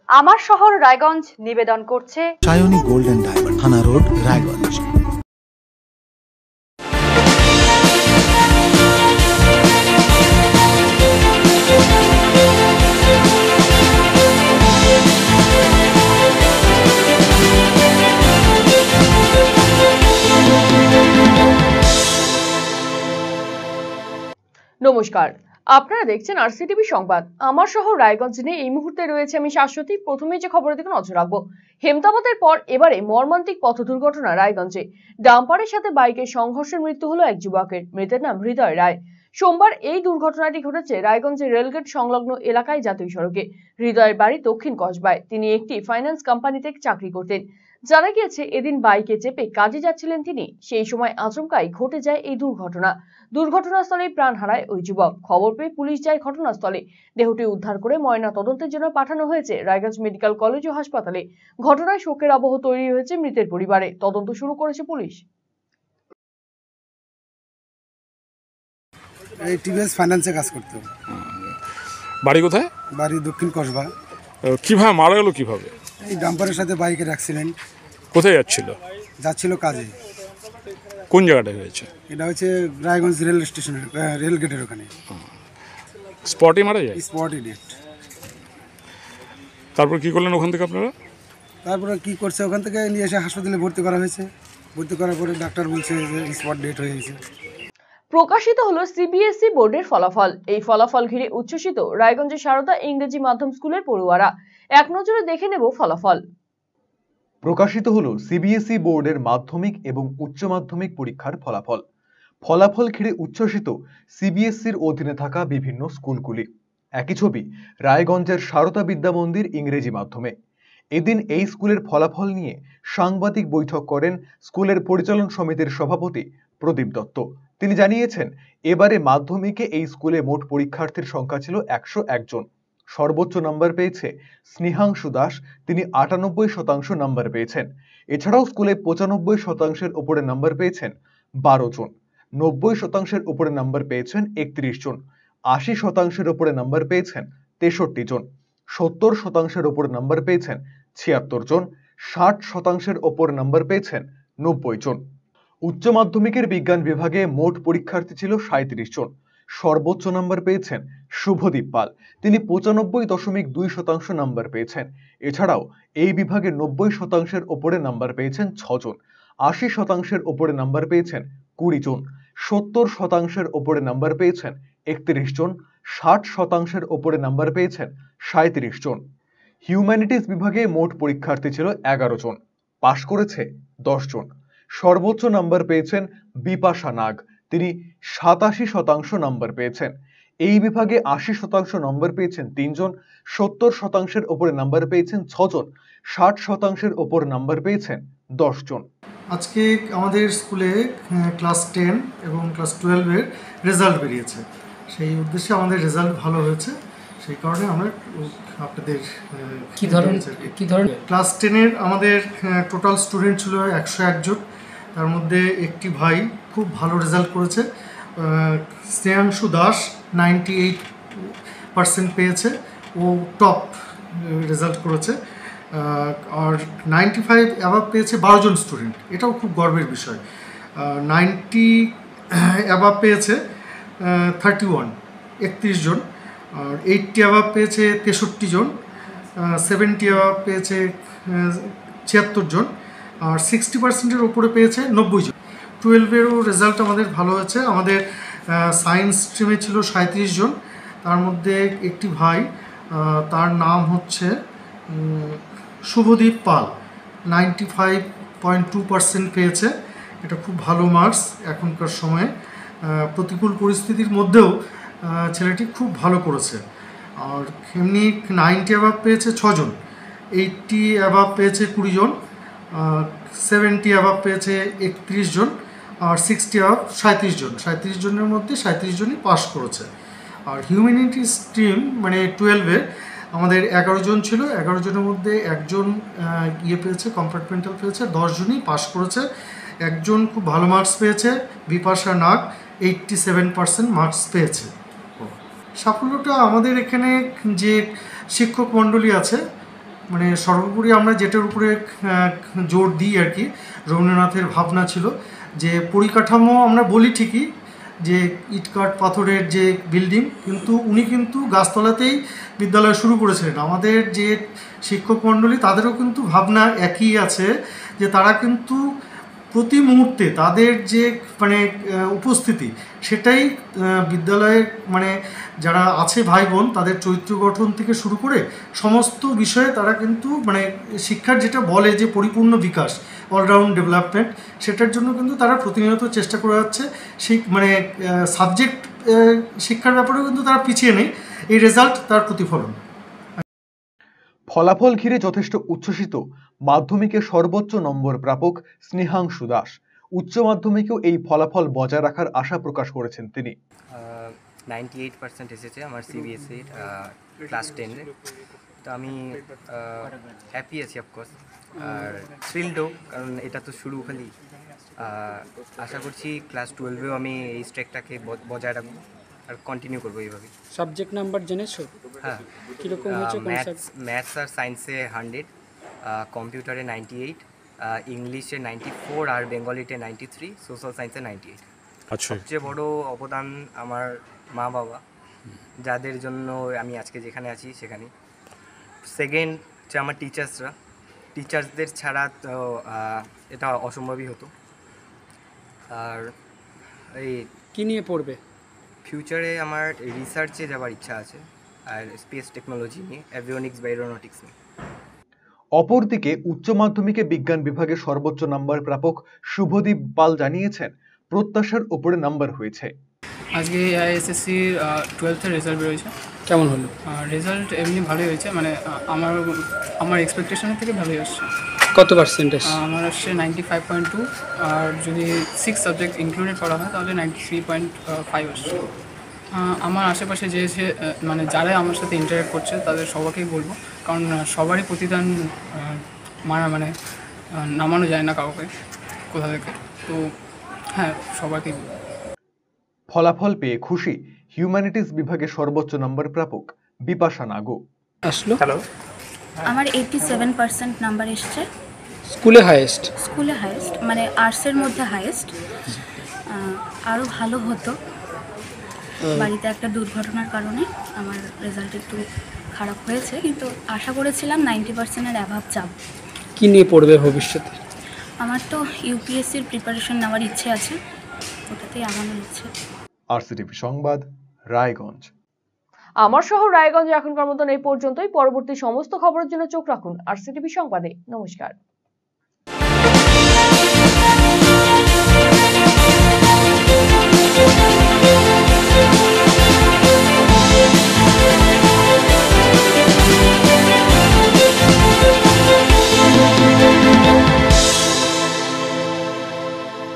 আমার শহর রায়গঞ্জ নিবেদন করছে সায়নী গোল্ড এন্ড ডায়মন্ড, থানা রোড, রায়গঞ্জ। নমস্কার, আপনারা দেখছেন আরসিটিভি সংবাদ। আমার শহর রায়গঞ্জ নিয়ে এই মুহূর্তে রয়েছে আমি শাশ্বতী। প্রথমেই যে খবরের দিকে নজর রাখবো, হেমতাবাদের পর এবারে মর্মান্তিক পথ দুর্ঘটনা রায়গঞ্জে। ডাম্পারের সাথে বাইকের সংঘর্ষের মৃত্যু হলো এক যুবকের। মৃতের নাম হৃদয় রায়। সোমবার এই দুর্ঘটনাটি ঘটেছে রায়গঞ্জের রেলগেট সংলগ্ন এলাকায় জাতীয় সড়কে। হৃদয়ের বাড়ি দক্ষিণ কসবায়। তিনি একটি ফাইন্যান্স কোম্পানিতে চাকরি করতেন। জানা গিয়েছে এদিন বাইকে চেপে কাজে যাচ্ছিলেন তিনি। সেই সময় আচমকাই ঘটে যায় এই দুর্ঘটনা। দুর্ঘটনাস্থলে প্রাণ হারায় ওই যুবক। খবর পেয়ে পুলিশ যায় ঘটনাস্থলে। দেহটি উদ্ধার করে ময়না তদন্তের জন্য পাঠানো হয়েছে রায়গঞ্জ মেডিকেল কলেজ ও হাসপাতালে। ঘটনায় শোকের আবহ তৈরি হয়েছে মৃতের পরিবারে। তদন্ত শুরু করেছে পুলিশ। এই টিভিএস ফাইন্যান্সে কাজ করতে। বাড়ি কোথায়? বাড়ি দক্ষিণ কসবা। কিভাবে মারা গেল? কিভাবে? এই ডাম্পারের সাথে বাইকের অ্যাক্সিডেন্ট। কোথায় যাচ্ছিল কাজে। কোন জায়গাটা হয়েছে? এটা হচ্ছে রায়গঞ্জ রেল স্টেশনের রেল গেটের ওখানে। স্পটে মারা যায়? স্পটই ডেট। তারপর কি করলেন ওখান থেকে আপনারা? তারপরে কি করছে, ওখান থেকে নিয়ে এসে হাসপাতালে ভর্তি করা হয়েছে। ভর্তি করার পরে ডাক্তার বলছে যে স্পট ডেট হয়ে গেছে। প্রকাশিত হলো সিবিএসই বোর্ডের ফলাফল। এই ফলাফল ঘিরে উচ্ছ্বসিত রায়গঞ্জের সারদা ইংরেজি মাধ্যম স্কুলের পড়ুয়ারা। এক নজরে দেখে নেব ফলাফল। প্রকাশিত হলো সিবিএসই বোর্ডের মাধ্যমিক এবং উচ্চ মাধ্যমিক পরীক্ষার ফলাফল। ফলাফল ঘিরে উচ্ছ্বসিত সিবিএসইর অধীনে থাকা বিভিন্ন স্কুলগুলি। একই ছবি রায়গঞ্জের সারদা বিদ্যা মন্দির ইংরেজি মাধ্যমে। এদিন এই স্কুলের ফলাফল নিয়ে সাংবাদিক বৈঠক করেন স্কুলের পরিচালন সমিতির সভাপতি প্রদীপ দত্ত। তিনি জানিয়েছেন, এবারে মাধ্যমিকে এই স্কুলে মোট পরীক্ষার্থীর সংখ্যা ছিল 101 জন। সর্বোচ্চ নম্বর পেয়েছে স্নেহাংশু দাস, তিনি 98% নম্বর পেয়েছেন। এছাড়াও স্কুলে 95% উপরে নম্বর পেয়েছেন 12 জন, 90% উপরে নম্বর পেয়েছেন 31 জন, 80% উপরে নম্বর পেয়েছেন 63 জন, 70% উপরে নম্বর পেয়েছেন 76 জন, 60% উপরে নম্বর পেয়েছেন 90 জন। উচ্চ মাধ্যমিকের বিজ্ঞান বিভাগে মোট পরীক্ষার্থী ছিল 37 জন। সর্বোচ্চ নম্বর পেয়েছেন শুভদীপ পাল, তিনি 95.2% নম্বর পেয়েছেন। এছাড়াও এই বিভাগে 90% উপরে নম্বর পেয়েছেন 6 জন, 80% উপরে নম্বর পেয়েছেন 20 জন, 70% উপরে নম্বর পেয়েছেন 31 জন, 60% উপরে নম্বর পেয়েছেন 37 জন। হিউম্যানিটিস বিভাগে মোট পরীক্ষার্থী ছিল 11 জন, পাশ করেছে 10 জন। সর্বোচ্চ নম্বর পেয়েছেন বিপাশা নাগ, তিনি 87% নম্বর পেয়েছেন। এই বিভাগে 80% নম্বর পেয়েছেন 3 জন, 70% উপরে নম্বর পেয়েছেন 6 জন, 60% উপর নম্বর পেয়েছেন 10 জন। আজকে আমাদের স্কুলে ক্লাস 10 এবং ক্লাস 12 এর রেজাল্ট বেরিয়েছে। সেই উদ্দেশ্যে আমাদের রেজাল্ট ভালো হয়েছে, সেই কারণে আমরা আপনাদের কি ধরনের ক্লাস 10 এর আমাদের টোটাল স্টুডেন্ট ছিল 101 জন। তার মধ্যে একটি ভাই খুব ভালো রেজাল্ট করেছে, স্নেহাংশু দাস 98% পেয়েছে, ও টপ রেজাল্ট করেছে। আর 95 অ্যাভাব পেয়েছে 12 জন স্টুডেন্ট, এটাও খুব গর্বের বিষয়। 90 অ্যাভাব পেয়েছে 31 জন, আর 80 অ্যাভাব পেয়েছে 63 জন, 70 অ্যাভাব পেয়েছে 76 জন, আর 60%-এর উপরে পেয়েছে 90 জন। 12-এরও রেজাল্ট আমাদের ভালো হয়েছে। আমাদের সায়েন্স স্ট্রিমে ছিল 37 জন, তার মধ্যে একটি ভাই, তার নাম হচ্ছে শুভদীপ পাল, 95.2% পেয়েছে। এটা খুব ভালো মার্কস এখনকার সময়ে। প্রতিকূল পরিস্থিতির মধ্যেও ছেলেটি খুব ভালো করেছে। আর এমনি 90 অ্যাভাব পেয়েছে 6 জন, 80 অ্যাভাব পেয়েছে 20 জন, 70 অ্যাভাব পেয়েছে 31 জন, আর 60 অ্যাভাব 37 জন। 37 জনের মধ্যে 37 জনই পাস করেছে। আর হিউম্যানিটি স্ট্রিম মানে 12-এ আমাদের 11 জন ছিল, 11 জনের মধ্যে একজন পেয়েছে, কম্পার্টমেন্টাল পেয়েছে, 10 জনই পাস করেছে। একজন খুব ভালো মার্কস পেয়েছে, বিপাশা নাগ 87% মার্কস পেয়েছে। সাফল্যটা আমাদের এখানে যে শিক্ষক মণ্ডলী আছে মানে সর্বোপরি আমরা যেটার উপরে জোর দিই আর কি, রবীন্দ্রনাথের ভাবনা ছিল যে পরিকাঠামো আমরা বলি ঠিকই যে ইটকাঠ পাথরের যে বিল্ডিং, কিন্তু উনি কিন্তু গাছতলাতেই বিদ্যালয় শুরু করেছিলেন। আমাদের যে শিক্ষক মণ্ডলী তাদেরও কিন্তু ভাবনা একই আছে, যে তারা কিন্তু প্রতি মুহূর্তে তাদের যে মানে উপস্থিতি সেটাই বিদ্যালয়ে মানে যারা আছে ভাই বোন তাদের চরিত্র গঠন থেকে শুরু করে সমস্ত বিষয়ে তারা কিন্তু মানে শিক্ষার যেটা বলে যে পরিপূর্ণ বিকাশ, অলরাউন্ড ডেভেলপমেন্ট, সেটার জন্য কিন্তু তারা প্রতিনিয়ত চেষ্টা করে যাচ্ছে। সেই মানে সাবজেক্ট শিক্ষার ব্যাপারেও কিন্তু তারা পিছিয়ে নেই, এই রেজাল্ট তার প্রতিফলন। ফলাফল ঘিরে যথেষ্ট উচ্ছ্বসিত মাধ্যমিকে সর্বোচ্চ নম্বর প্রাপক স্নেহাংশু দাস। উচ্চ মাধ্যমিকেও এই ফলাফল বজায় রাখার আশা প্রকাশ করেছেন তিনি। 98% এসেছে আমার সিবিএসসি ক্লাস 10-এ, তো আমি হ্যাপি আছি অফকোর্স, আর থ্রিলডও, কারণ এটা তো শুরু খালি। আশা করছি ক্লাস 12-এও আমি এই স্ট্রেকটাকে বজায় রাখবো আর কন্টিনিউ করবো এইভাবে। সাবজেক্ট নাম্বার জেনেছো? হ্যাঁ, কীরকম হয়েছে? ম্যাথস আর সায়েন্সে 100, কম্পিউটারে 98, ইংলিশে 94 আর বেঙ্গলিতে 93, সোশ্যাল সায়েন্সে 98। আচ্ছা, সবচেয়ে বড় অবদান আমার মা বাবা, যাদের জন্য আমি আজকে যেখানে আছি সেখানে। সেকেন্ড হচ্ছে আমার টিচার্সদের ছাড়া তো এটা অসম্ভবই হতো। আর এই কি নিয়ে পড়বে? ফিউচারে আমার রিসার্চে যাওয়ার ইচ্ছা আছে, আর স্পেস টেকনোলজি নিয়ে, অ্যাভিওনিক্স বা এরোনটিক্স নিয়ে। অপরদিকে উচ্চ মাধ্যমিকে বিজ্ঞান বিভাগে সর্বোচ্চ নম্বর প্রাপক শুভদীপ পাল জানিয়েছেন প্রত্যাশার উপরে নাম্বার হয়েছে। আজকে আইএসএসসির 12th-এর রেজাল্ট বেরোয়েছে। কেমন হলো? রেজাল্ট এমনি ভালোই হয়েছে, মানে আমার এক্সপেকটেশনের থেকে ভালোই আসছে। কত পার্সেন্টেজ? আমার আসছে 95.2, আর যদি 6 সাবজেক্ট ইনক্লুডেড করা হয় তাহলে 93.5 আসছে। আমার আশেপাশে যে মানে যারা আমার সাথে ইন্টারেক্ট করছে তাদের সবাইকেই বলবো, কারণ সবারই প্রতিদান মানে নামানো যায় না কাউকে কোথা থেকে, তো হ্যাঁ সবাইকেই বলবো। ফলাফল পেয়ে খুশি হিউম্যানিটিজ বিভাগে সর্বোচ্চ নম্বর প্রাপক বিপাশা নাগো। আসলো? আমার 87% নাম্বার এসছে। স্কুলে হাইয়েস্ট? স্কুলে হাইয়েস্ট, মানে আর্টসের মধ্যে হাইয়েস্ট। আরও ভালো হতো, বাড়িতে একটা দুর্ঘটনার কারণে আমার রেজাল্ট একটু খারাপ হয়েছে, কিন্তু আশা করেছিলাম 90%-এর অ্যাভাব যাব। কি নিয়ে পড়বে ভবিষ্যতে? আমার তো ইউপিএসসির প্রিপারেশন নেওয়ার ইচ্ছে আছে, ওটাতেই আগানোর ইচ্ছে। আরসিটিভি সংবাদ, রায়গঞ্জ। আমার শহর রায়গঞ্জে এখনকার মতন এই পর্যন্তই। পরবর্তী সমস্ত খবরের জন্য চোখ রাখুন আরসিটিভি সংবাদে। নমস্কার।